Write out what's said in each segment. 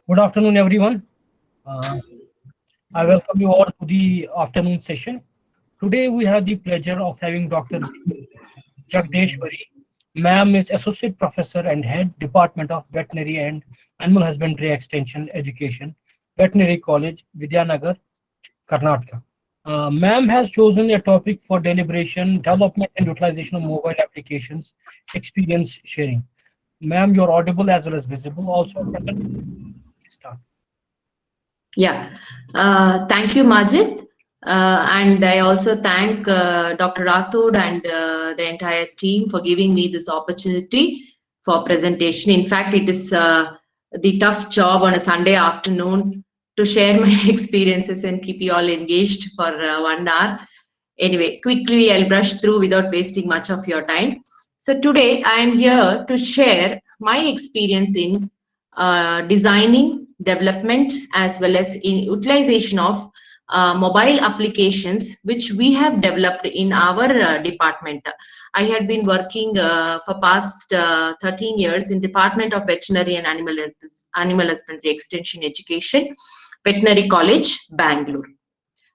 Good afternoon, everyone. Uh, I welcome you all to the afternoon session. Today, we have the pleasure of having Dr. Jagadeeswary. Ma'am is Associate Professor and Head Department of Veterinary and Animal Husbandry Extension Education, Veterinary College, Vidyanagar, Karnataka. Ma'am has chosen a topic for deliberation, development and utilization of mobile applications, experience sharing. Ma'am, you're audible as well as visible. Also present. Start. Yeah, thank you, Majid. And I also thank Dr. Rathod and the entire team for giving me this opportunity for presentation. In fact, it is the tough job on a Sunday afternoon to share my experiences and keep you all engaged for 1 hour. Anyway, quickly I'll brush through without wasting much of your time. So today I am here to share my experience in designing, development, as well as in utilization of mobile applications which we have developed in our department. I had been working for past 13 years in Department of Veterinary and Animal Husbandry Extension Education, Veterinary College, Bangalore.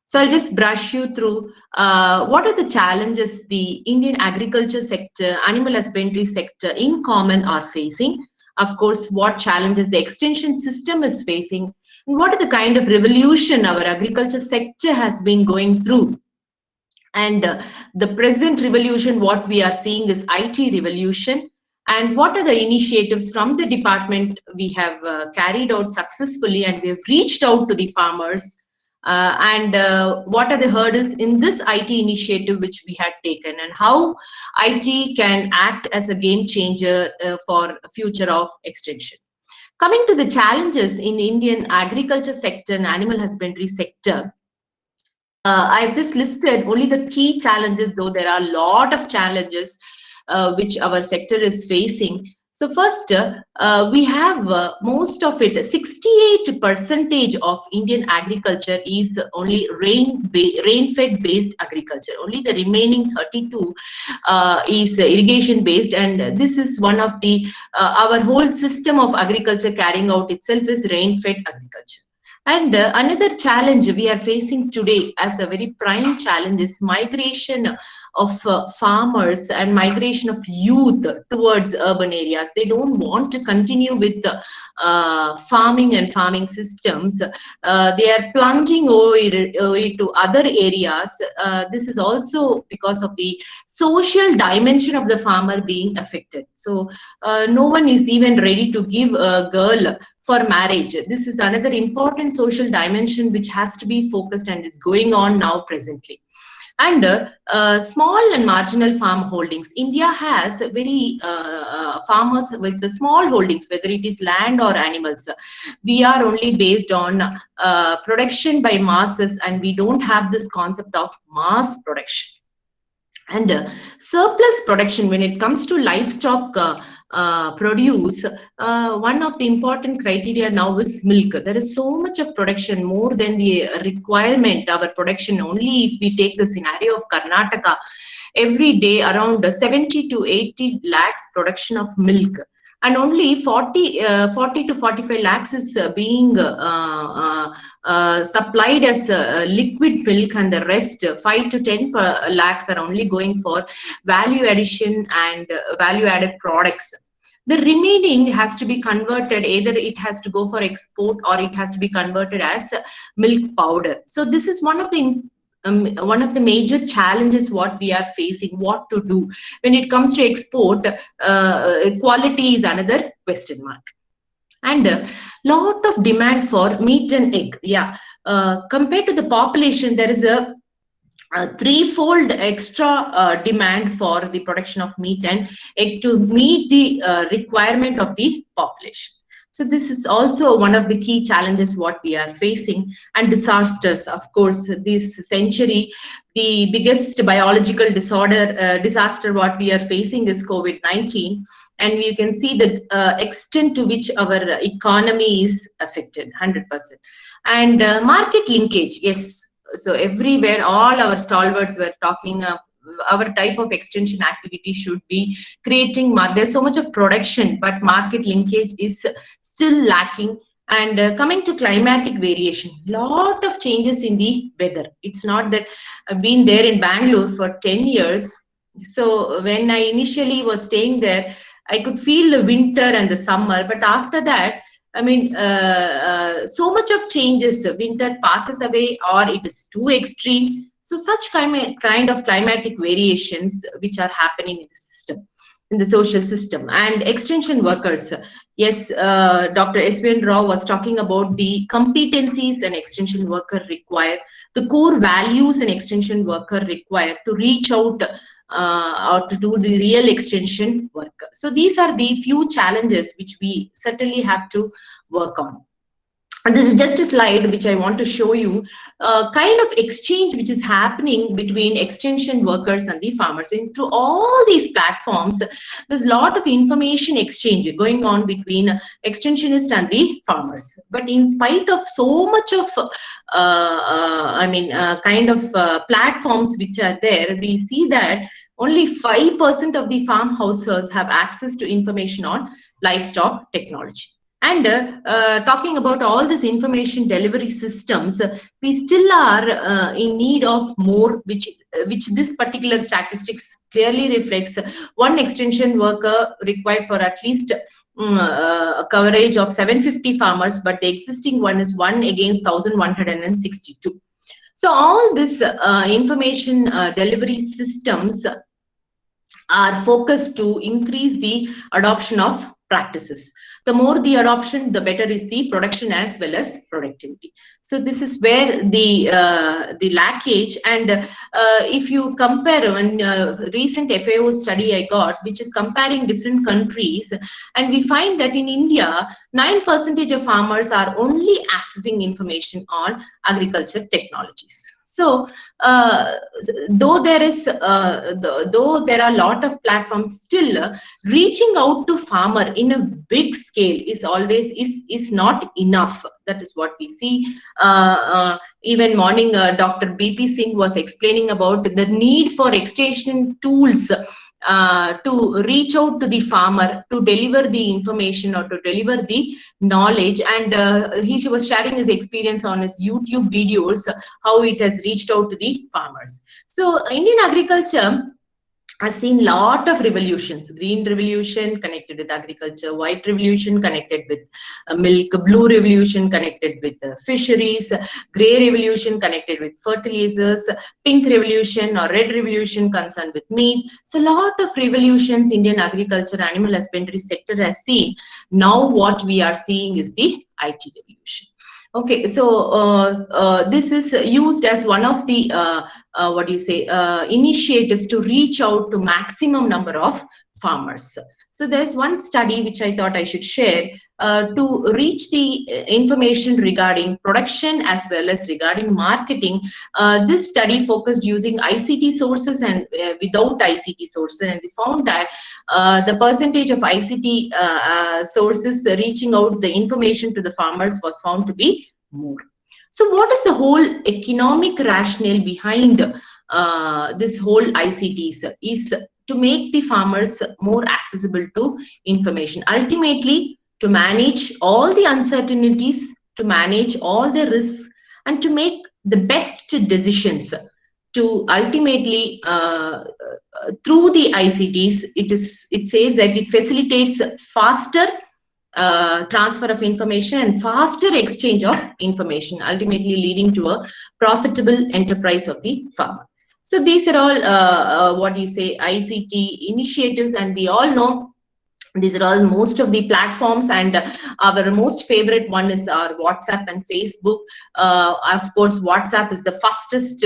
So I'll just brush you through what are the challenges the Indian agriculture sector, animal husbandry sector in common are facing. Of course, what challenges the extension system is facing, and what are the kind of revolution our agriculture sector has been going through. And the present revolution, what we are seeing is IT revolution. And what are the initiatives from the department we have carried out successfully, and we have reached out to the farmers, and what are the hurdles in this IT initiative which we had taken, and how IT can act as a game changer for future of extension. Coming to the challenges in Indian agriculture sector and animal husbandry sector, I've just listed only the key challenges, though there are a lot of challenges which our sector is facing. So first, we have most of it, 68 percentage of Indian agriculture is only rain-fed based agriculture. Only the remaining 32 is irrigation based, and this is one of the our whole system of agriculture carrying out itself is rain-fed agriculture. And another challenge we are facing today as a very prime challenge is migration of farmers and migration of youth towards urban areas. They don't want to continue with farming and farming systems. They are plunging over to other areas. This is also because of the social dimension of the farmer being affected. So no one is even ready to give a girl for marriage. This is another important social dimension which has to be focused and is going on now presently. And small and marginal farm holdings. India has very farmers with the small holdings, whether it is land or animals. We are only based on production by masses, and we don't have this concept of mass production. And surplus production, when it comes to livestock produce, one of the important criteria now is milk. There is so much of production, more than the requirement. Our production, only if we take the scenario of Karnataka, every day around 70 to 80 lakhs production of milk, and only 40 to 45 lakhs is being supplied as liquid milk, and the rest 5 to 10 lakhs are only going for value addition and value added products. The remaining has to be converted, either it has to go for export or it has to be converted as milk powder. So this is one of the major challenges what we are facing, what to do when it comes to export. Quality is another question mark. And a lot of demand for meat and egg. Yeah, compared to the population, there is a threefold extra demand for the production of meat and egg to meet the requirement of the population. So this is also one of the key challenges what we are facing. And disasters, of course, this century, the biggest biological disaster what we are facing is COVID-19. And you can see the extent to which our economy is affected, 100%. And market linkage, yes. So everywhere, all our stalwarts were talking our type of extension activity should be creating, there's so much of production, but market linkage is still lacking. And coming to climatic variation, lot of changes in the weather. It's not that I've been there in Bangalore for 10 years. So when I initially was staying there, I could feel the winter and the summer. But after that, I mean, so much of changes. Winter passes away, or it is too extreme. So such kind of climatic variations which are happening in the system, in the social system. And extension workers. Yes, Dr. Esvin Rao was talking about the competencies an extension worker require, the core values an extension worker require to reach out or to do the real extension work. So these are the few challenges which we certainly have to work on. And this is just a slide which I want to show you, kind of exchange which is happening between extension workers and the farmers. And through all these platforms, there's a lot of information exchange going on between extensionists and the farmers. But in spite of so much of, platforms which are there, we see that only 5% of the farm households have access to information on livestock technology. And talking about all these information delivery systems, we still are in need of more, which this particular statistics clearly reflects. One extension worker required for at least a coverage of 750 farmers, but the existing one is 1 against 1162. So all this information delivery systems are focused to increase the adoption of practices. The more the adoption, the better is the production as well as productivity. So this is where the lackage. And if you compare one recent FAO study I got, which is comparing different countries, and we find that in India, 9% of farmers are only accessing information on agriculture technologies. So, though there are a lot of platforms, still reaching out to farmer in a big scale is always is not enough. That is what we see. Even morning, Dr. BP Singh was explaining about the need for extension tools to reach out to the farmer, to deliver the information or to deliver the knowledge. And he was sharing his experience on his YouTube videos, how it has reached out to the farmers. So Indian agriculture has seen lot of revolutions: green revolution connected with agriculture, white revolution connected with milk, blue revolution connected with fisheries, gray revolution connected with fertilizers, pink revolution or red revolution concerned with meat. So lot of revolutions Indian agriculture, animal husbandry sector has seen. Now what we are seeing is the IT revolution. Okay, so this is used as one of the initiatives to reach out to maximum number of farmers. So there's one study which I thought I should share to reach the information regarding production as well as regarding marketing. This study focused using ICT sources and without ICT sources, and they found that the percentage of ICT sources reaching out the information to the farmers was found to be more. So what is the whole economic rationale behind this whole ICTs? Is to make the farmers more accessible to information. Ultimately, to manage all the uncertainties, to manage all the risks, and to make the best decisions. To ultimately, through the ICTs, it says that it facilitates faster transfer of information and faster exchange of information, ultimately leading to a profitable enterprise of the farmer. So these are all ICT initiatives, and we all know these are all most of the platforms, and our most favorite one is our WhatsApp and Facebook. Of course, WhatsApp is the fastest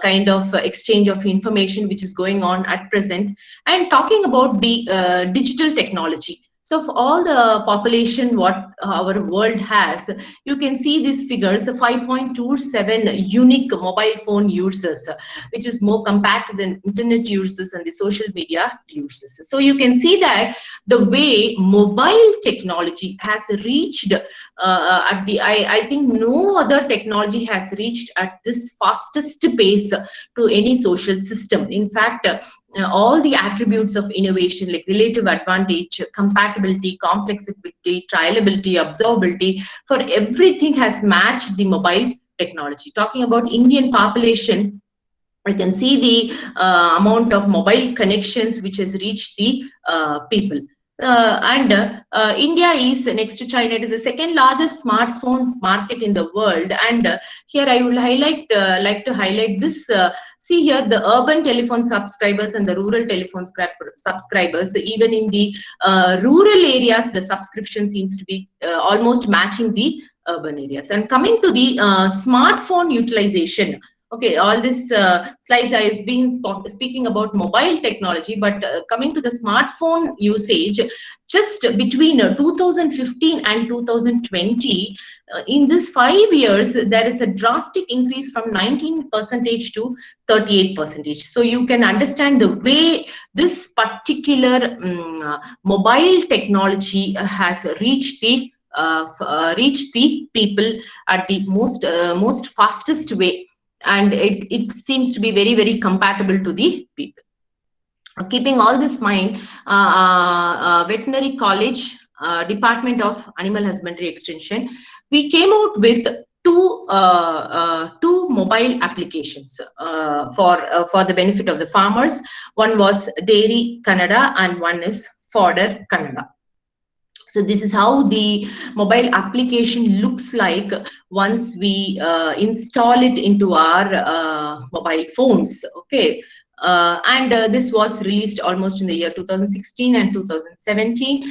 kind of exchange of information which is going on at present. And talking about the digital technology. So for all the population what our world has, you can see these figures: 5.27 unique mobile phone users, which is more compared to the internet users and the social media users. So you can see that the way mobile technology has reached at the, I think no other technology has reached at this fastest pace to any social system. In fact, all the attributes of innovation like relative advantage, compatibility, complexity, trialability, observability, for everything has matched the mobile technology. Talking about Indian population, I can see the amount of mobile connections which has reached the people. And India is next to China. It is the second largest smartphone market in the world. And here I will like to highlight this. See here, the urban telephone subscribers and the rural telephone subscribers. Even in the rural areas, the subscription seems to be almost matching the urban areas. And coming to the smartphone utilization. Okay, all these slides I've been speaking about mobile technology, but coming to the smartphone usage, just between 2015 and 2020, in this 5 years, there is a drastic increase from 19% to 38%. So you can understand the way this particular mobile technology has reached the people at the most fastest way, and it seems to be very, very compatible to the people. Keeping all this in mind, Veterinary College, Department of Animal Husbandry Extension, we came out with two mobile applications for the benefit of the farmers. One was Dairy Kannada and one is Fodder Kannada. So this is how the mobile application looks like once we install it into our mobile phones. Okay. And this was released almost in the year 2016 and 2017.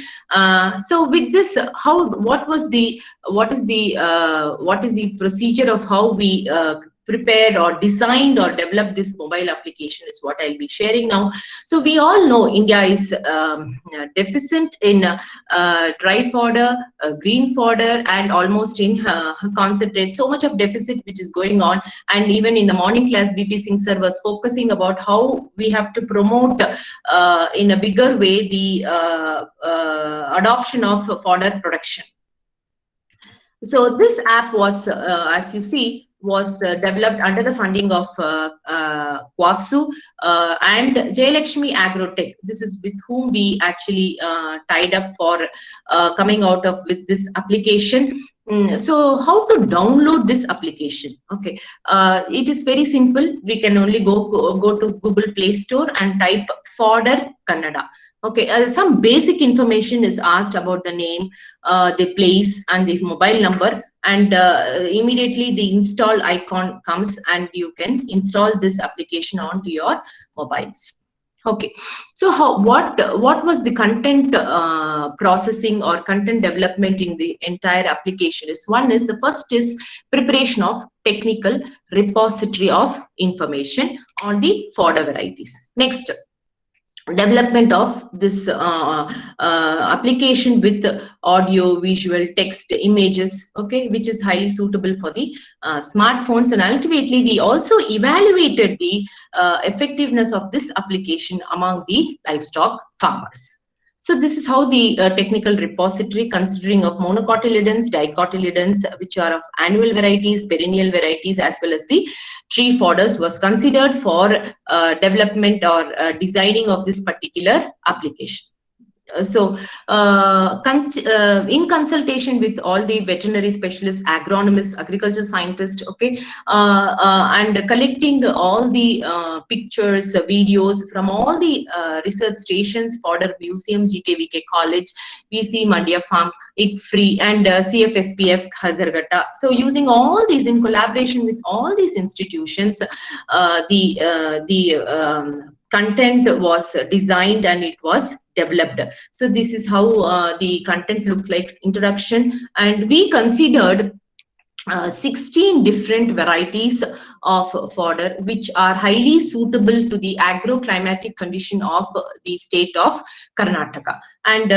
So with this, what is the procedure of how we prepared or designed or developed this mobile application is what I'll be sharing now. So we all know India is deficient in dry fodder, green fodder, and almost in concentrate. So much of deficit which is going on. And even in the morning class, BP Singh sir was focusing about how we have to promote in a bigger way the adoption of fodder production. So this app was, as you see, was developed under the funding of QAFSU and Jayalakshmi Agrotech. This is with whom we actually tied up for coming out of with this application. So how to download this application? Okay, it is very simple. We can only go to Google Play Store and type Fodder Kannada. Okay, some basic information is asked about the name, the place, and the mobile number, and immediately the install icon comes, and you can install this application onto your mobiles. Okay, so what was the content processing or content development in the entire application? Is one is the first is preparation of technical repository of information on the fodder varieties. Next, development of this application with audio, visual, text, images, okay, which is highly suitable for the smartphones. And ultimately, we also evaluated the effectiveness of this application among the livestock farmers. So this is how the technical repository, considering of monocotyledons, dicotyledons, which are of annual varieties, perennial varieties, as well as the tree fodders, was considered for development or designing of this particular application. So in consultation with all the veterinary specialists, agronomists, agriculture scientists, okay, and collecting all the pictures, videos from all the research stations, Fodder Museum, GKVK College, VC Mandya Farm, ICFRI, and CFSPF Hazargata. So using all these in collaboration with all these institutions, the content was designed and it was developed. So this is how the content looks like. Introduction, and we considered 16 different varieties of fodder which are highly suitable to the agroclimatic condition of the state of Karnataka. And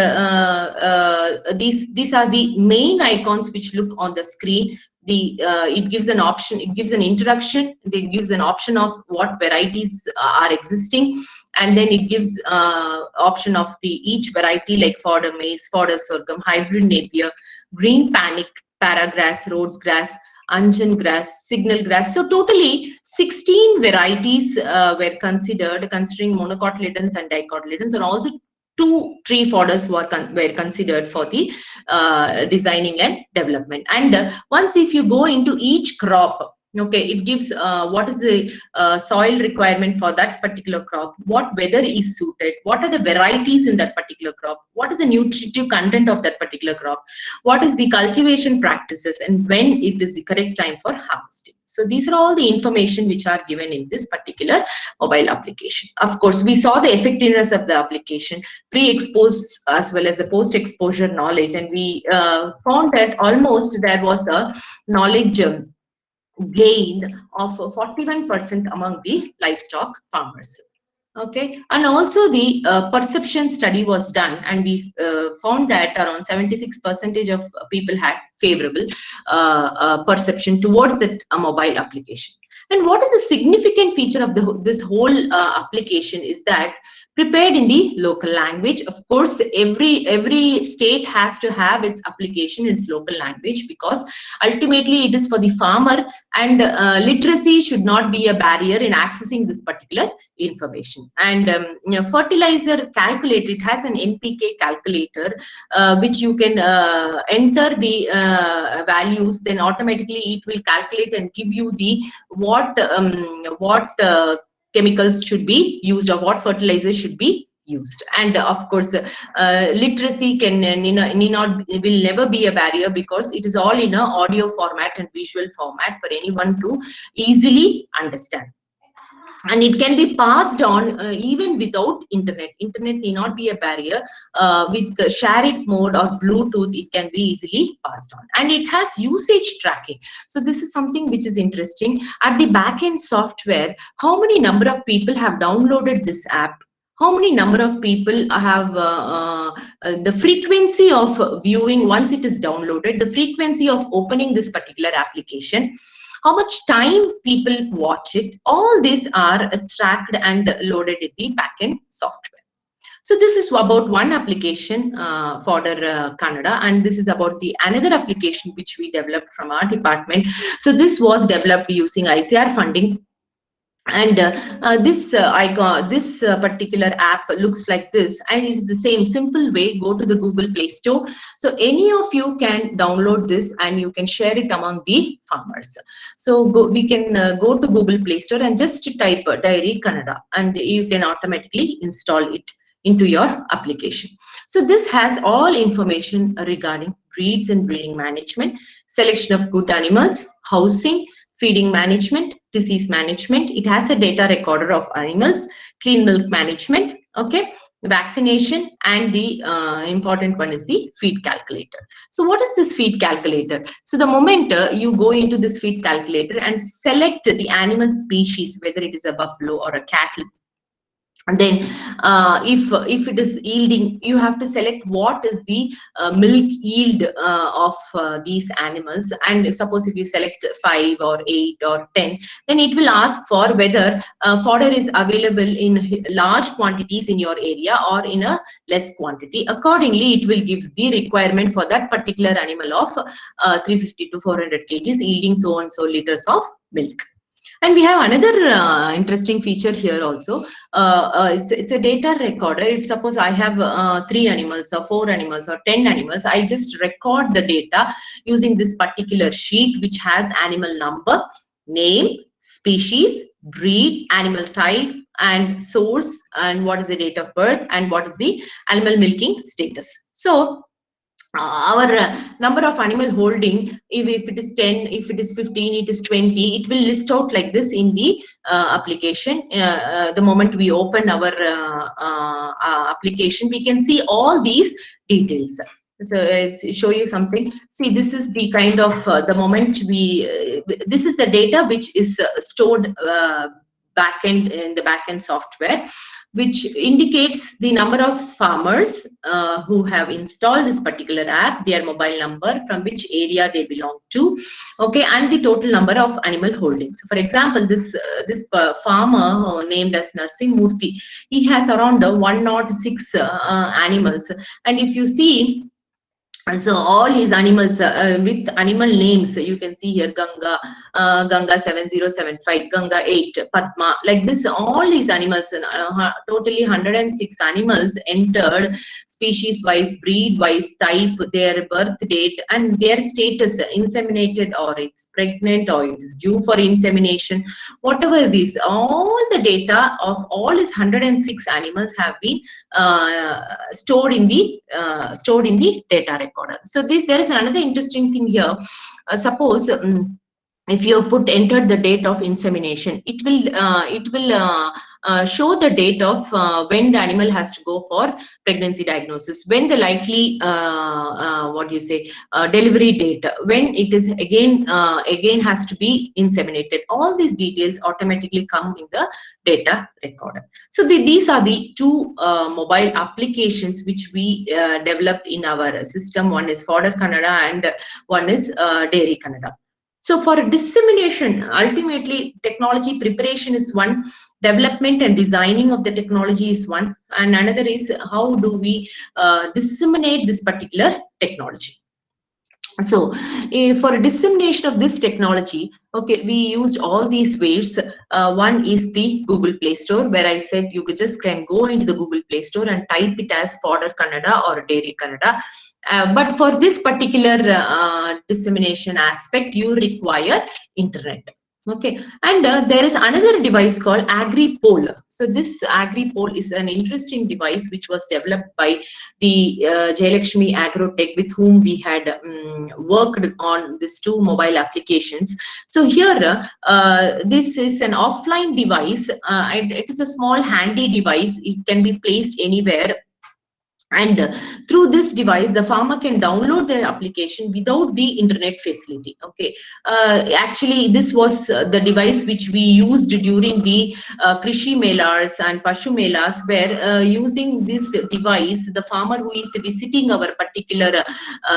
these are the main icons which look on the screen. It gives an option, it gives an introduction, it gives an option of what varieties are existing, and then it gives option of the each variety like fodder maize, fodder sorghum, hybrid napier, green panic, paragrass, Rhodes grass, Anjan grass, signal grass. So totally 16 varieties were considered, considering monocotyledons and dicotyledons, and also two tree fodders were considered for the designing and development. And once if you go into each crop, okay, it gives what is the soil requirement for that particular crop, what weather is suited, what are the varieties in that particular crop, what is the nutritive content of that particular crop, what is the cultivation practices, and when it is the correct time for harvesting. So these are all the information which are given in this particular mobile application. Of course, we saw the effectiveness of the application, pre-exposed as well as the post-exposure knowledge, and we found that almost there was a knowledge gain of 41% among the livestock farmers. Okay, and also the perception study was done, and we found that around 76% of people had favorable perception towards that mobile application. And what is a significant feature of this whole application is that prepared in the local language. Of course, every state has to have its application in its local language, because ultimately it is for the farmer, and literacy should not be a barrier in accessing this particular information. And fertilizer calculator, it has an NPK calculator which you can enter the values, then automatically it will calculate and give you the what chemicals should be used, or what fertilizers should be used. And of course, literacy will never be a barrier, because it is all in a audio format and visual format for anyone to easily understand. And it can be passed on even without internet. Internet may not be a barrier. With the share it mode or Bluetooth, it can be easily passed on. And it has usage tracking. So this is something which is interesting. At the backend software, how many number of people have downloaded this app? How many number of people have the frequency of viewing once it is downloaded, the frequency of opening this particular application, how much time people watch it, all these are tracked and loaded in the backend software. So this is about one application for Kannada, and this is about the another application which we developed from our department. So this was developed using ICR funding. And this particular app looks like this, and it is the same simple way. Go to the Google Play Store. So any of you can download this and you can share it among the farmers. So we can go to Google Play Store and just type Dairy Kannada, and you can automatically install it into your application. So this has all information regarding breeds and breeding management, selection of good animals, housing, feeding management, disease management. It has a data recorder of animals, clean milk management, okay, vaccination, and the important one is the feed calculator. So what is this feed calculator? So the moment you go into this feed calculator and select the animal species, whether it is a buffalo or a cattle, and then if it is yielding, you have to select what is the milk yield of these animals. And suppose if you select 5 or 8 or 10, then it will ask for whether fodder is available in large quantities in your area or in a less quantity. Accordingly, it will give the requirement for that particular animal of 350 to 400 kgs yielding so and so liters of milk. And we have another interesting feature here also. It's a data recorder. If suppose I have 3 animals or 4 animals or 10 animals, I just record the data using this particular sheet, which has animal number, name, species, breed, animal type, and source, and what is the date of birth, and what is the animal milking status. So our number of animal holding, if it is 10, if it is 15, it is 20, it will list out like this in the application. The moment we open our application, we can see all these details. So show you something. See, this is the kind of the moment we this is the data which is stored backend in the backend software, which indicates the number of farmers who have installed this particular app, their mobile number, from which area they belong to, okay, and the total number of animal holdings. For example, this farmer named as Narsim Murthy, he has around 106 animals, and if you see, So all his animals with animal names, you can see here Ganga, Ganga 7075, Ganga 8, Padma, like this. All these animals, totally 106 animals entered, species wise, breed wise, type, their birth date, and their status, inseminated or it's pregnant or it's due for insemination. Whatever this, all the data of all these 106 animals have been stored in the data recorder. So this, there is another interesting thing here. Suppose if you put entered the date of insemination, it will show the date of when the animal has to go for pregnancy diagnosis, when the likely what do you say delivery date, when it is again has to be inseminated. All these details automatically come in the data recorder. So these are the two mobile applications which we developed in our system. One is Fodder Kannada and one is Dairy Kannada. So for dissemination, ultimately technology preparation is one, development and designing of the technology is one, and another is how do we disseminate this particular technology. So for dissemination of this technology, okay, we used all these ways. One is the Google Play Store, where I said you just can go into the Google Play Store and type it as Fodder Kannada or Dairy Kannada. But for this particular dissemination aspect, you require internet. Okay, and there is another device called Agri-Polar. So this Agri-Polar is an interesting device which was developed by the Jayalakshmi Agrotech, with whom we had worked on these two mobile applications. So here, this is an offline device. It is a small handy device. It can be placed anywhere. And through this device, the farmer can download their application without the internet facility. Okay, actually, this was the device which we used during the Krishi Melas and Pashu Melas, where using this device, the farmer who is visiting our particular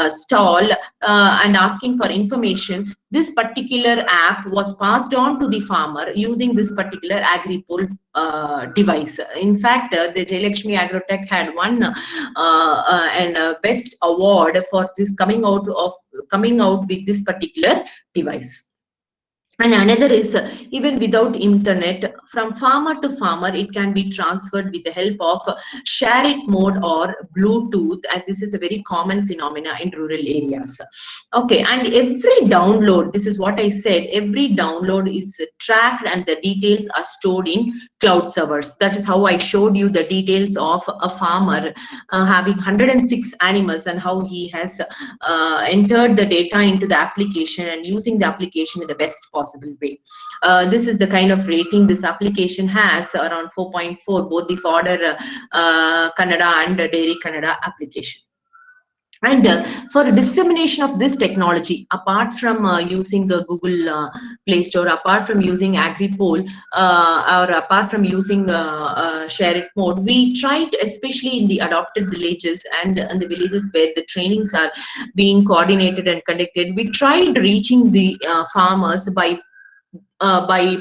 stall and asking for information, this particular app was passed on to the farmer using this particular Agri-Polar device. In fact, the Jayalakshmi Agrotech had won and best award for this coming out with this particular device. And another is even without internet, from farmer to farmer, it can be transferred with the help of share it mode or Bluetooth. And this is a very common phenomena in rural areas. Okay, and every download, this is what I said, every download is tracked and the details are stored in cloud servers. That is how I showed you the details of a farmer having 106 animals and how he has entered the data into the application and using the application in the best possible way. This is the kind of rating this application has, around 4.4, both the Fodder Kannada and Dairy Kannada application. And for dissemination of this technology, apart from using the Google Play Store, apart from using Agri-Polar, or apart from using Share It mode, we tried, especially in the adopted villages and in the villages where the trainings are being coordinated and conducted, we tried reaching the farmers by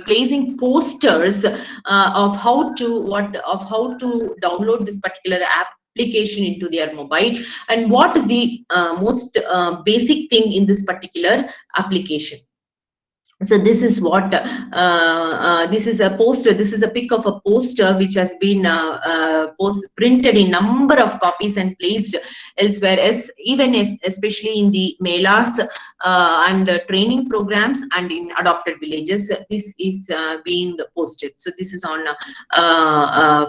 placing posters of how to download this particular application into their mobile, and what is the most basic thing in this particular application. So this is what this is a poster. This is a pic of a poster which has been printed in number of copies and placed elsewhere, especially in the Melas and the training programs and in adopted villages. This is being posted. So this is on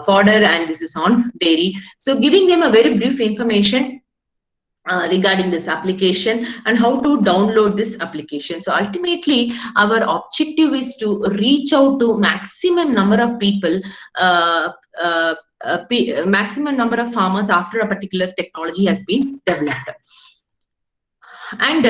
Fodder and this is on Dairy. So giving them a very brief information regarding this application and how to download this application. So ultimately, our objective is to reach out to maximum number of people, maximum number of farmers after a particular technology has been developed. And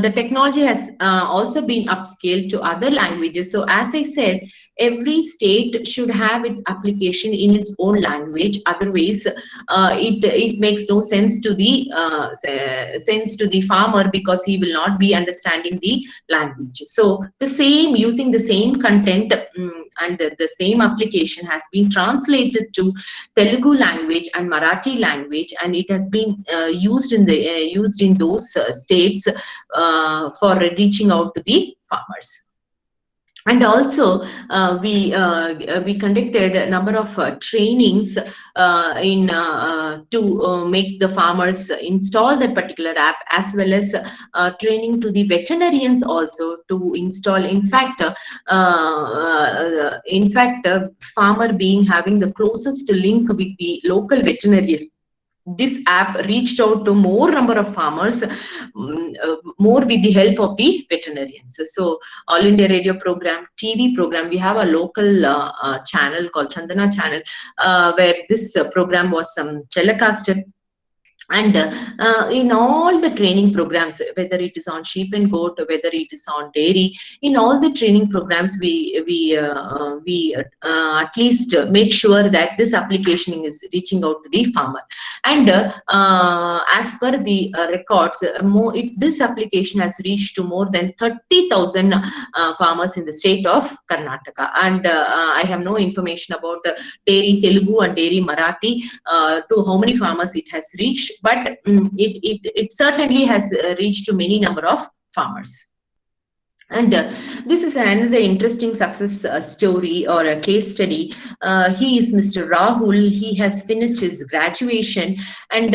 the technology has also been upscaled to other languages. So as I said, every state should have its application in its own language. Otherwise, it makes no sense to the farmer, because he will not be understanding the language. So using the same content and the same application has been translated to Telugu language and Marathi language, and it has been used in those states for reaching out to the farmers. And also we conducted a number of trainings in to make the farmers install that particular app, as well as training to the veterinarians also to install. Farmer being having the closest link with the local veterinarian, this app reached out to more number of farmers, more with the help of the veterinarians. So All India Radio program, TV program, we have a local channel called Chandana channel, where this program was telecasted. And in all the training programs, whether it is on sheep and goat, whether it is on dairy, in all the training programs, we at least make sure that this application is reaching out to the farmer. And as per the records, this application has reached to more than 30,000 farmers in the state of Karnataka. And I have no information about dairy Telugu and dairy Marathi to how many farmers it has reached, but it certainly has reached to many number of farmers. And this is another interesting success story or a case study. He is Mr. Rahul. He has finished his graduation, and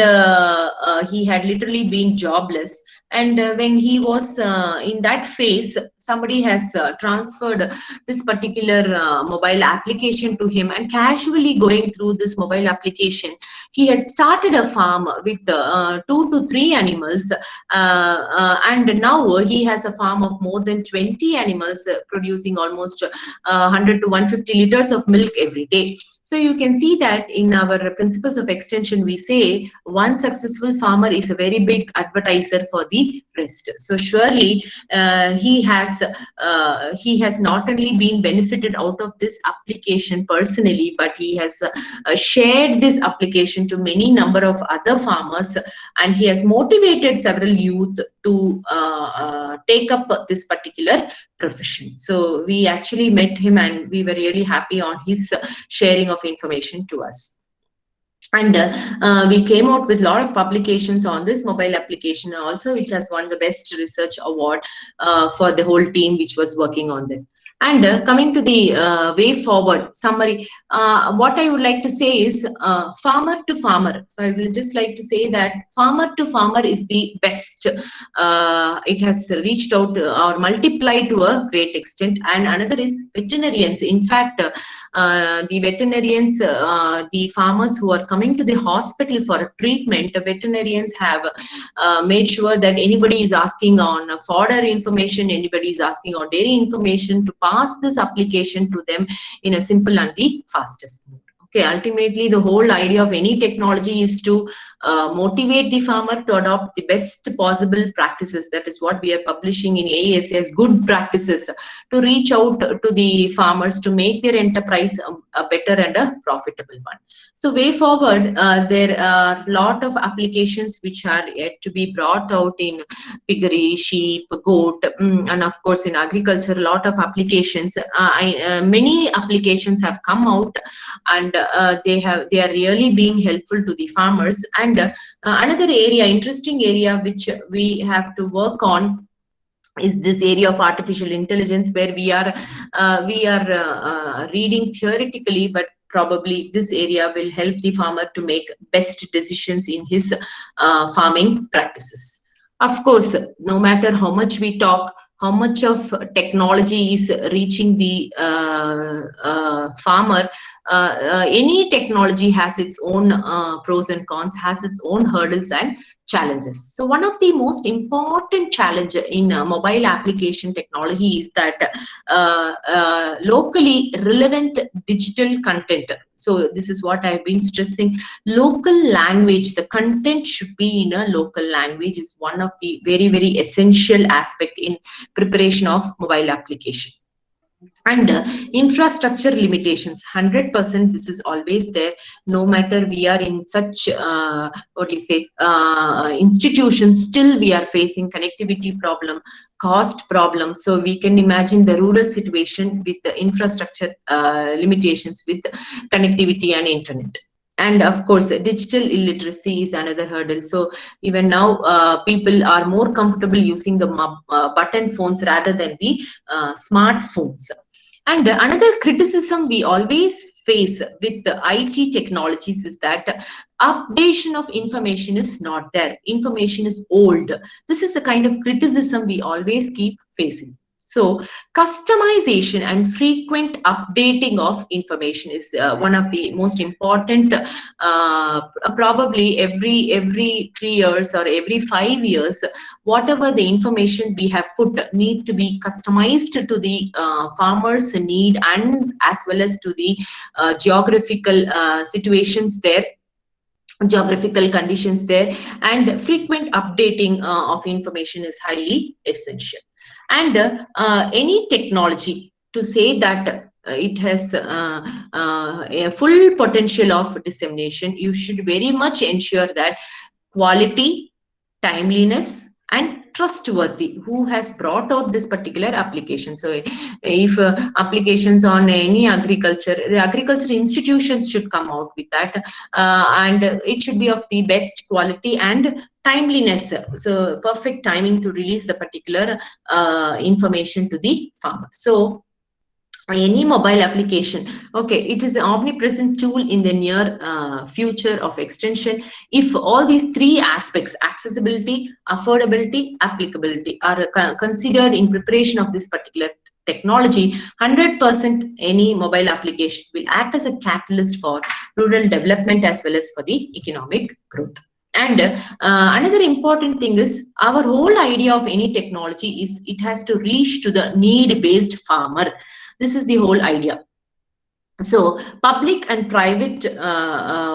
he had literally been jobless. And when he was in that phase, somebody has transferred this particular mobile application to him, and casually going through this mobile application, he had started a farm with 2 to 3 animals, and now he has a farm of more than 20 animals, producing almost 100 to 150 liters of milk every day. So you can see that in our principles of extension, we say one successful farmer is a very big advertiser for the rest. So surely he has not only been benefited out of this application personally, but he has shared this application to many number of other farmers, and he has motivated several youth to take up this particular profession. So we actually met him, and we were really happy on his sharing of information to us. And we came out with a lot of publications on this mobile application also, which has won the best research award for the whole team which was working on it. And coming to the way forward summary, what I would like to say is farmer to farmer. So I will just like to say that farmer to farmer is the best. It has reached out or multiplied to a great extent. And another is veterinarians. In fact, the veterinarians, the farmers who are coming to the hospital for a treatment, the veterinarians have made sure that anybody is asking on fodder information, anybody is asking on dairy information, to pass this application to them in a simple and the fastest mode. Okay, ultimately the whole idea of any technology is to motivate the farmer to adopt the best possible practices. That is what we are publishing in AESA as good practices to reach out to the farmers to make their enterprise a better and a profitable one. So way forward, there are a lot of applications which are yet to be brought out in piggery, sheep, goat, and of course in agriculture, a lot of applications. Many applications have come out, and they are really being helpful to the farmers. And another area, interesting area which we have to work on is this area of artificial intelligence, where we are reading theoretically, but probably this area will help the farmer to make best decisions in his farming practices. Of course, no matter how much we talk, how much of technology is reaching the farmer, any technology has its own pros and cons, has its own hurdles and challenges. So one of the most important challenge in mobile application technology is that locally relevant digital content. So this is what I've been stressing. Local language, the content should be in a local language, is one of the very, very essential aspect in preparation of mobile application. And infrastructure limitations, 100%, this is always there. No matter we are in such what do you say institutions, still we are facing connectivity problem, cost problem. So we can imagine the rural situation with the infrastructure limitations with connectivity and internet. And of course digital illiteracy is another hurdle. So even now people are more comfortable using the button phones rather than the smartphones. And another criticism we always face with the IT technologies is that updation of information is not there. Information is old. This is the kind of criticism we always keep facing. So, customization and frequent updating of information is one of the most important. Probably every 3 years or every 5 years, whatever the information we have put need to be customized to the farmers need, and as well as to the geographical situations there, geographical conditions there. And frequent updating of information is highly essential. And any technology to say that it has a full potential of dissemination, you should very much ensure that quality, timeliness, and trustworthy who has brought out this particular application. So if applications on any agriculture, the agriculture institutions should come out with that, and it should be of the best quality and timeliness, so perfect timing to release the particular information to the farmer. So any mobile application, okay, it is an omnipresent tool in the near future of extension. If all these three aspects, accessibility, affordability, applicability, are considered in preparation of this particular technology, 100% any mobile application will act as a catalyst for rural development as well as for the economic growth. And another important thing is, our whole idea of any technology is it has to reach to the need based farmer. This is the whole idea. So public and private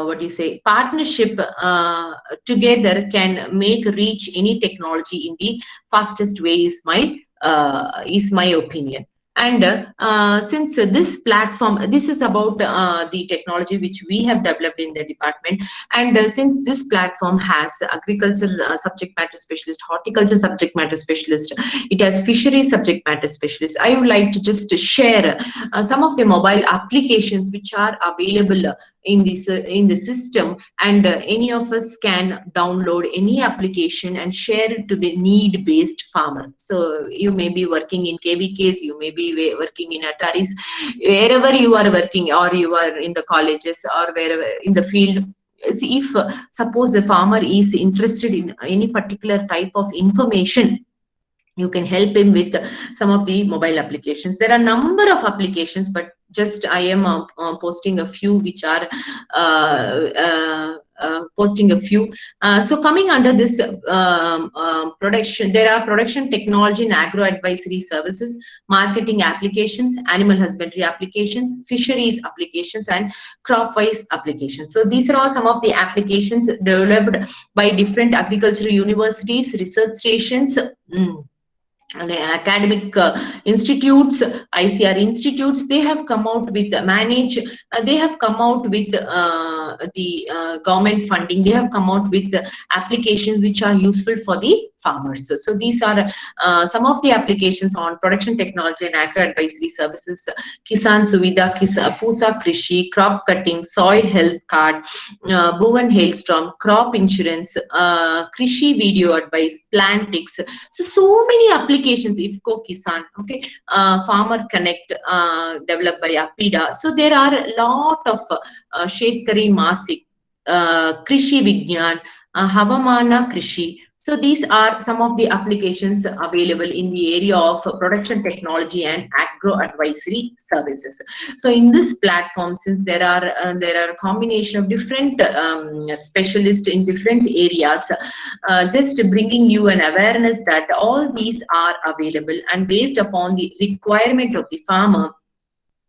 what do you say partnership together can make reach any technology in the fastest way is my opinion. And since this platform, this is about the technology which we have developed in the department. And since this platform has agriculture subject matter specialist, horticulture subject matter specialist, it has fishery subject matter specialist, I would like to just share some of the mobile applications which are available in the system. And any of us can download any application and share it to the need based farmer. So you may be working in kvks, you may be working in ataris, wherever you are working, or you are in the colleges or wherever in the field. If suppose a farmer is interested in any particular type of information, you can help him with some of the mobile applications. There are a number of applications, but just I am posting a few which are posting a few. So coming under this production, there are production technology and agro advisory services, marketing applications, animal husbandry applications, fisheries applications, and crop wise applications. So these are all some of the applications developed by different agricultural universities, research stations, and academic institutes, ICR institutes. They have come out with they have come out with the government funding. They have come out with applications which are useful for the farmers. So these are some of the applications on production technology and agro advisory services: Kisan Suvidha, Pusa Krishi, crop cutting, soil health card, Bhuvan hailstorm, crop insurance, Krishi video advice, Plantix. So many applications, IFCO Kisan, okay, Farmer Connect, developed by Apida. So there are a lot of Shetkari Masik, Krishi Vigyan, Havamana Krishi. So these are some of the applications available in the area of production technology and agro advisory services. So in this platform, since there are a combination of different specialists in different areas, just bringing you an awareness that all these are available, and based upon the requirement of the farmer,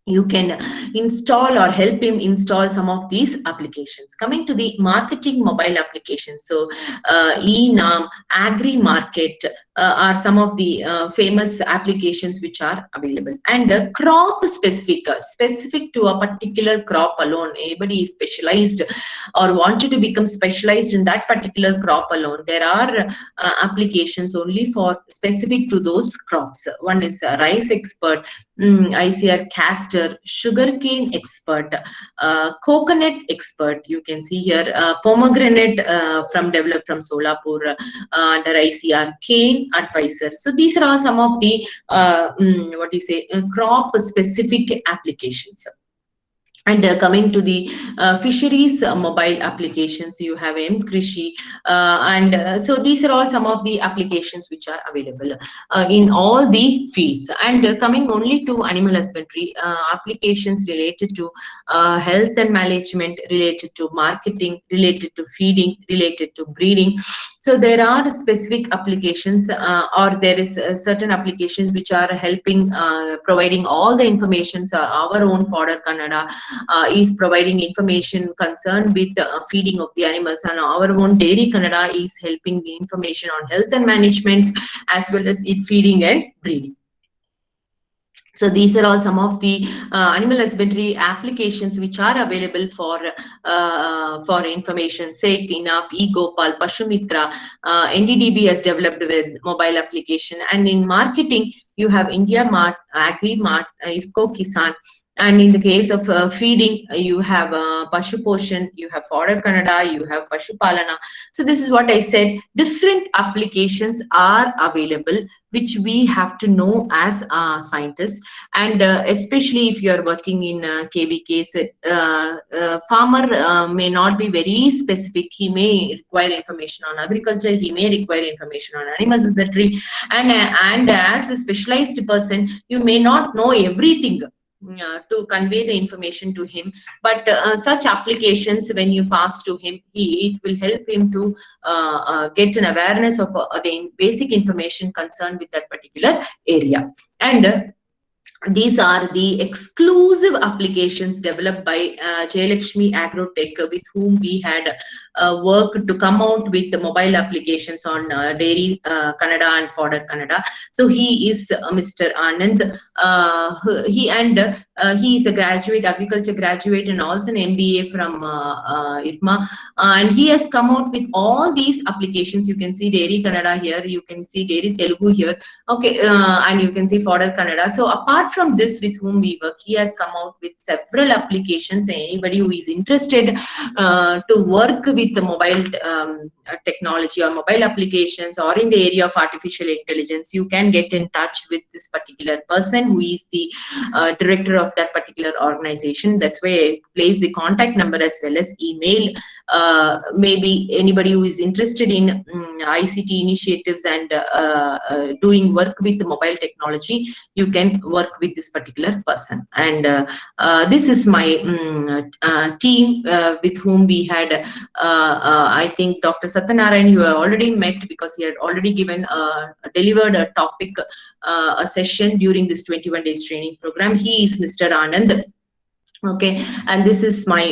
you can install or help him install some of these applications. Coming to the marketing mobile applications, so eNam, Agri Market, are some of the famous applications which are available. And crop specific to a particular crop alone. Anybody is specialized or wanted to become specialized in that particular crop alone, there are applications only for specific to those crops. One is rice expert, ICR castor, sugarcane expert, coconut expert. You can see here pomegranate developed from Solapur under ICR cane advisor. So these are all some of the crop specific applications. And coming to the fisheries mobile applications, you have M-Krishi, so these are all some of the applications which are available in all the fields. And coming only to animal husbandry, applications related to health and management, related to marketing, related to feeding, related to breeding. So there are specific applications or there is certain applications which are helping providing all the information. Our own Fodder Kannada is providing information concerned with feeding of the animals, and our own Dairy Kannada is helping the information on health and management as well as feeding and breeding. So these are all some of the animal husbandry applications which are available for information sake. Enough, eGopal, Pashumitra, NDDB has developed with mobile application, and in marketing you have India Mart, Agri Mart, IFCO Kisan. And in the case of feeding, you have Pashu Poshan, you have Fodder Kannada, you have Pashu Palana. So this is what I said. Different applications are available, which we have to know as scientists. And especially if you are working in KVK, farmer may not be very specific. He may require information on agriculture. He may require information on animal husbandry. And as a specialized person, you may not know everything to convey the information to him, but such applications, when you pass to him, it will help him to get an awareness of the basic information concerned with that particular area. And these are the exclusive applications developed by Jayalakshmi Agrotech, with whom we had worked to come out with the mobile applications on Dairy Kannada and Fodder Kannada. So he is Mr. Anand. He is a graduate, agriculture graduate, and also an MBA from IRMA. And he has come out with all these applications. You can see Dairy Kannada here. You can see Dairy Telugu here. Okay, and you can see Fodder Kannada. So apart from this, with whom we work, he has come out with several applications. Anybody who is interested to work with the mobile technology or mobile applications, or in the area of artificial intelligence, you can get in touch with this particular person who is the director of that particular organization. That's why I place the contact number as well as email. Maybe anybody who is interested in ICT initiatives and doing work with mobile technology, you can work with this particular person. And this is my team with whom we had, I think Dr. Satyanarayan, you have already met, because he had already delivered a topic, a session during this 21 days training program. He is Mr. Anand. Okay, and this is my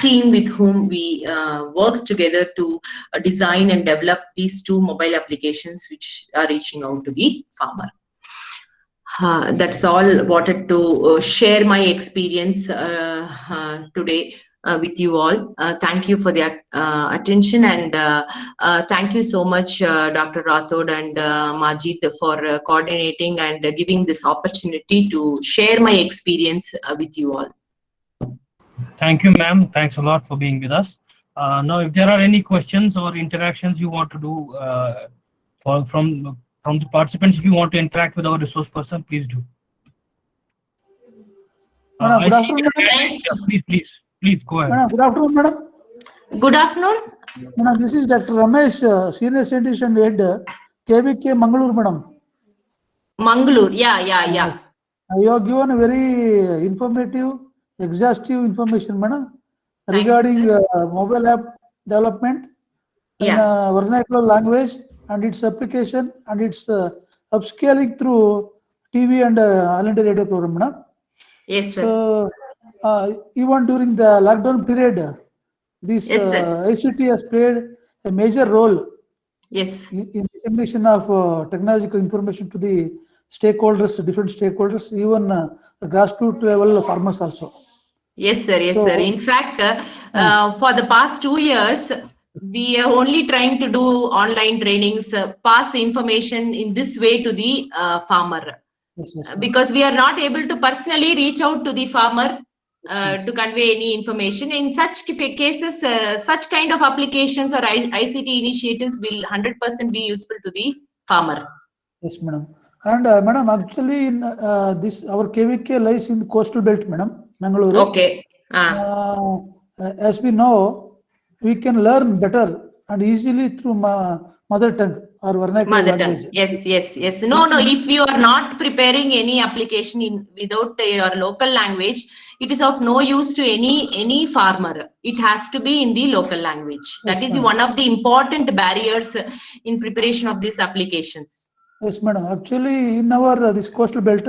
team with whom we work together to design and develop these two mobile applications which are reaching out to the farmer. That's all. Wanted to share my experience today with you all. Thank you for the attention, and thank you so much, Dr. Rathod and Majid, for coordinating and giving this opportunity to share my experience with you all. Thank you, ma'am. Thanks a lot for being with us. Now, if there are any questions or interactions you want to do from the participants, if you want to interact with our resource person, please do. Madam, good afternoon, madam. Please go ahead. Madam, good afternoon, madam. Good afternoon. Madam, this is Dr. Ramesh, Senior Scientist and Head, KVK Mangalore, madam. Mangalore, yeah. You have given a very informative, exhaustive information, madam, regarding mobile app development in a vernacular language and its application and its upscaling through TV and all India radio program, madam. Yes, sir. So, even during the lockdown period, this ICT has played a major role Yes. in dissemination of technological information to the stakeholders, different stakeholders, even grassroots level farmers also. Yes, sir. Yes, sir. So, In fact, for the past 2 years, we are only trying to do online trainings, pass the information in this way to the farmer. yes, yes, madam. Because we are not able to personally reach out to the farmer to convey any information. In such cases, such kind of applications or ICT initiatives will 100% be useful to the farmer. Yes, madam. And madam, actually, in this our KVK lies in the coastal belt, madam, Mangalore. Okay. As we know, we can learn better and easily through mother tongue or vernacular Mother tongue. language. Yes, yes, yes. No, no. If you are not preparing any application in without your local language, it is of no use to any farmer. It has to be in the local language. That Yes, is madam. one of the important barriers in preparation of these applications. Yes, madam. Actually, in our this coastal belt,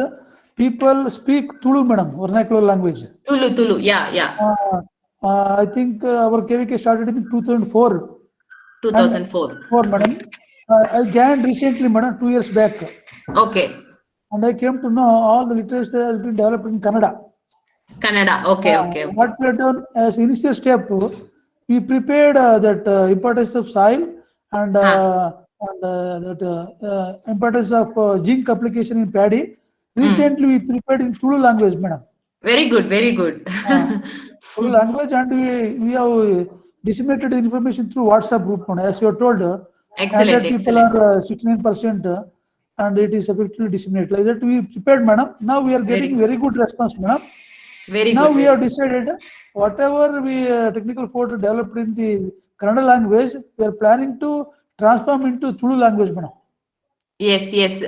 people speak Tulu, madam, vernacular language. Tulu. Yeah, yeah. I think our KVK started in 2004. And 2004. for madam, I joined recently, madam, 2 years back, Okay. and I came to know all the literature has been developed in Kannada. Kannada. Okay, okay, okay. What we have done as initial step, we prepared that importance of soil and that importance of zinc application in paddy. Recently, we prepared in Tulu language, madam. Very good, very good. Tulu language, and we have disseminated information through WhatsApp group, madam. As you are told, Excellent, 100 people excellent. are 69%, and it is effectively disseminated. Like that, we prepared, madam. Now we are getting very good response, madam. Very Now good. we have decided whatever we technical port developed in the Kannada language, we are planning to transform into Tulu language, madam. Yes, yes,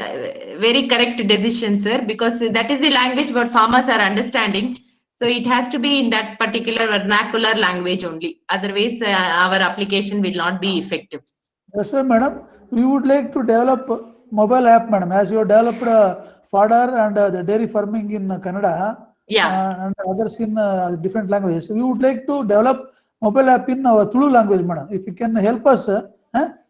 very correct decision, sir, because that is the language what farmers are understanding. So it has to be in that particular vernacular language only. Otherwise, our application will not be effective. That's why, madam, we would like to develop mobile app, madam, as you have developed fodder and the dairy farming in Kannada Yeah. and others in different languages. We would like to develop mobile app in our Tulu language, madam. If you can help us,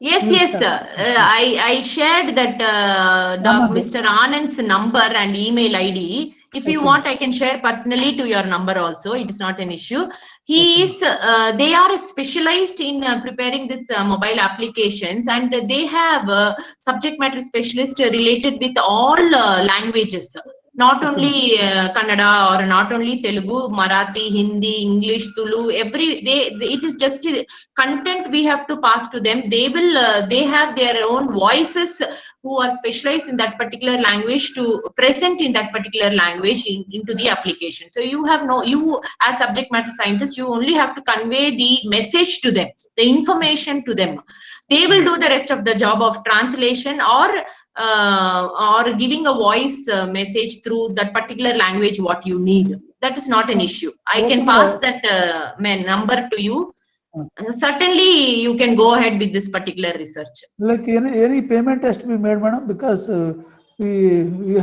Yes, we will yes. start. I shared that Anand. Mr. Anand's number and email ID. If you Okay, want, madam. I can share personally to your number also. It is not an issue. Okay, They are specialized in preparing this mobile applications, and they have subject matter specialist related with all languages. Not okay, only Kannada or not only Telugu, Marathi, Hindi, English, Tulu, it is just content we have to pass to them. They have their own voices who are specialized in that particular language to present in that particular language into the application. So you as subject matter scientist, you only have to convey the message to them, the information to them. They will do the rest of the job of translation or giving a voice message through that particular language what you need. That is not an issue. I can pass that number to you. Certainly you can go ahead with this particular research. Like any payment has to be made, madam, because we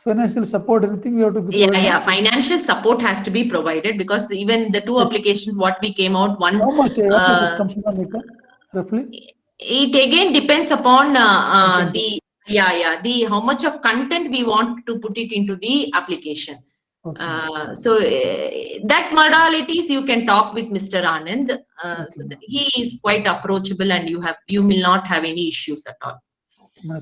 financial support, anything we have to provide. Yeah, financial support has to be provided, because even the two applications what we came out, one How much it comes to, like, roughly? it again depends upon Okay. the how much of content we want to put it into the application. Okay. So that modalities you can talk with Mr. Anand. So he is quite approachable, and you will not have any issues at all.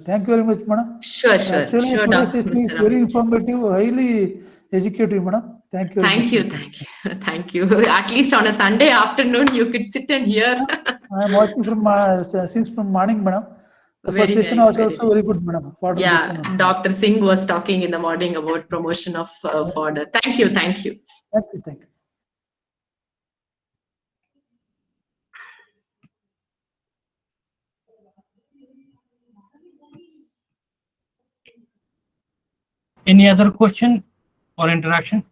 Thank you very much, madam. Sure, Actually, sure, today's session is Mr. very Amit. informative, highly educative, madam. Thank you very Thank much. you, thank you. At least on a Sunday afternoon, you could sit and hear. I am watching from since from morning, madam. The first Very session nice, was also very good, madam. Part of this Yeah, one. Dr. Singh was talking in the morning about promotion of fodder. Thank you. Thank you. Thank you. Any other question or interaction?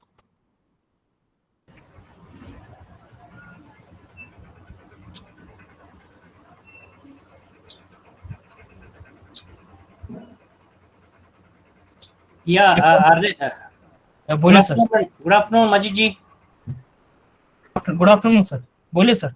Yeah, बोले sir. Good afternoon, Majid ji. Good afternoon, sir. बोले sir.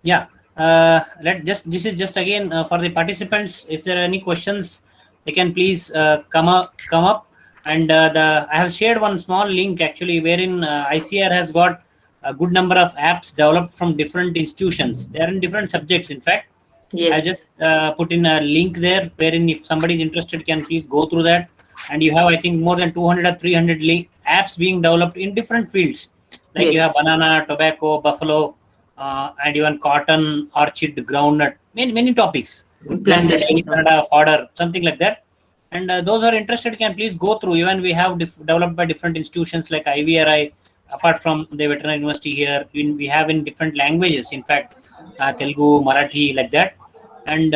Yeah, This is just again for the participants. If there are any questions, they can please come up. And I have shared one small link actually, wherein ICR has got a good number of apps developed from different institutions. They are in different subjects, in fact. I just put in a link there, wherein if somebody is interested, can please go through that. And you have, I think, more than 200 or 300 apps being developed in different fields. Like you have banana, tobacco, buffalo, and even cotton, orchid, groundnut, many topics. Plantation. Fodder, something like that. And those who are interested can please go through. Even we have developed by different institutions like IVRI. Apart from the veterinary university here, we have in different languages. In fact, Telugu, Marathi, like that. And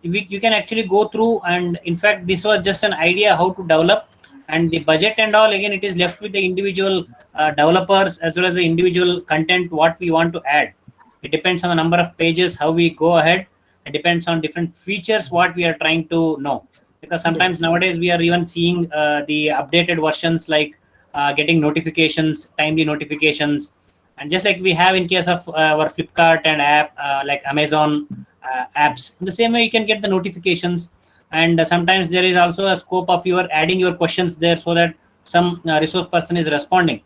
you can actually go through. And in fact, this was just an idea how to develop. And the budget and all, again, it is left with the individual developers as well as the individual content what we want to add. It depends on the number of pages, how we go ahead. It depends on different features what we are trying to know. Because sometimes nowadays we are even seeing the updated versions, like getting notifications, timely notifications. And just like we have in case of our Flipkart and app like Amazon apps, in the same way you can get the notifications. And sometimes there is also a scope of your adding your questions there, so that some resource person is responding.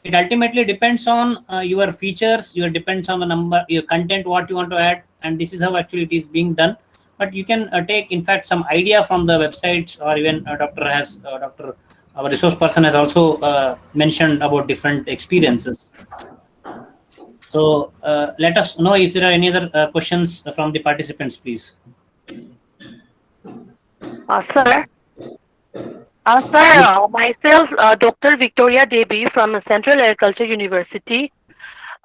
It ultimately depends on your features, depends on the number, your content, what you want to add. And this is how actually it is being done. But you can take, in fact, some idea from the websites, or even our resource person has also mentioned about different experiences. So let us know if there are any other questions from the participants, please. Sir, myself, Dr. Victoria Devi from Central Agriculture University.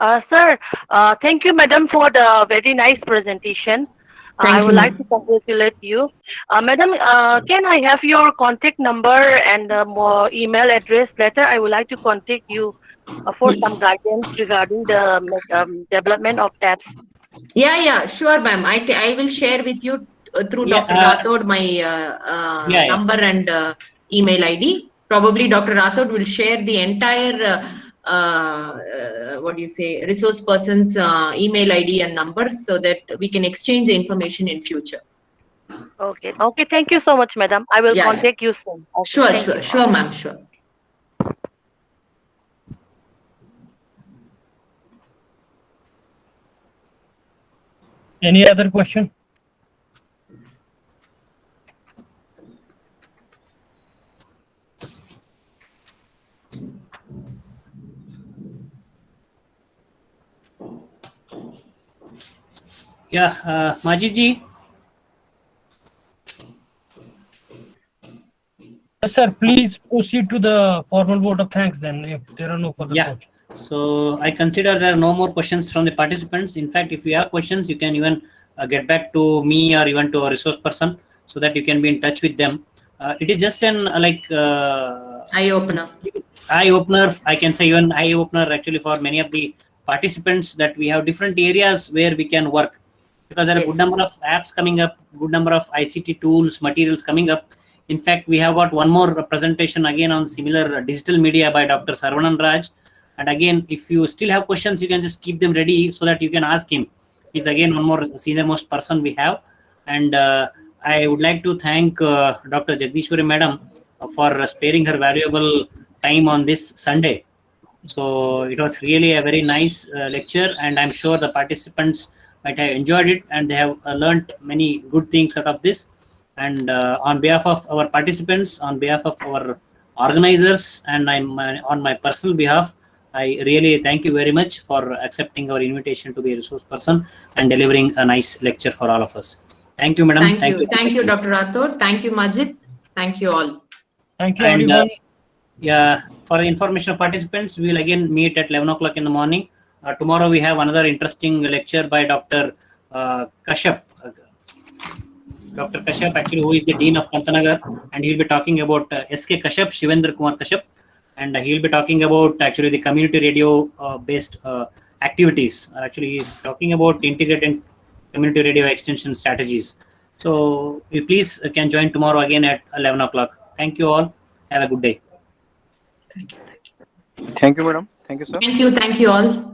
Sir, thank you, madam, for the very nice presentation. I would like to congratulate you. Madam, can I have your contact number and email address? Later, I would like to contact you for some guidance regarding the development of apps. Yeah, sure, ma'am. I will share with you through Dr. Rathod my number and email ID. Probably Dr. Rathod will share the entire resource person's email ID and number, so that we can exchange the information in future. Okay. Thank you so much, madam. I will contact you soon. Okay, sure, ma'am. Sure. Any other question? Yeah, Majid ji. Yes, sir. Please proceed to the formal vote of thanks then, if there are no further questions. So I consider there are no more questions from the participants. In fact, if you have questions, you can even get back to me or even to a resource person, so that you can be in touch with them. It is just an eye opener. I can say even eye opener actually for many of the participants, that we have different areas where we can work, because there are a good number of apps coming up, good number of ICT tools, materials coming up. In fact, we have got one more presentation again on similar digital media by Dr. Sarvanan Raj. And again, if you still have questions, you can just keep them ready so that you can ask him. He's again one more senior most person we have. And I would like to thank Dr. Jagadeeswary madam for sparing her valuable time on this Sunday. So it was really a very nice lecture, and I'm sure the participants might have enjoyed it, and they have learned many good things out of this. And on behalf of our participants, on behalf of our organizers, and on my personal behalf, I really thank you very much for accepting our invitation to be a resource person and delivering a nice lecture for all of us. Thank you, madam. Thank you, Dr. Rathod. Thank you, Majid. Thank you all. Thank you, everyone. For the information of participants, we will again meet at 11 o'clock in the morning. Tomorrow we have another interesting lecture by Dr. Kashyap. Dr. Kashyap, actually, who is the Dean of Karnataka, and he'll be talking about S.K. Kashyap, Shivendra Kumar Kashyap, and he'll be talking about actually the community radio based activities. Actually, he's talking about integrated community radio extension strategies. So you please can join tomorrow again at 11 o'clock. Thank you all. Have a good day. Thank you. Thank you, madam. Thank you, sir. Thank you all.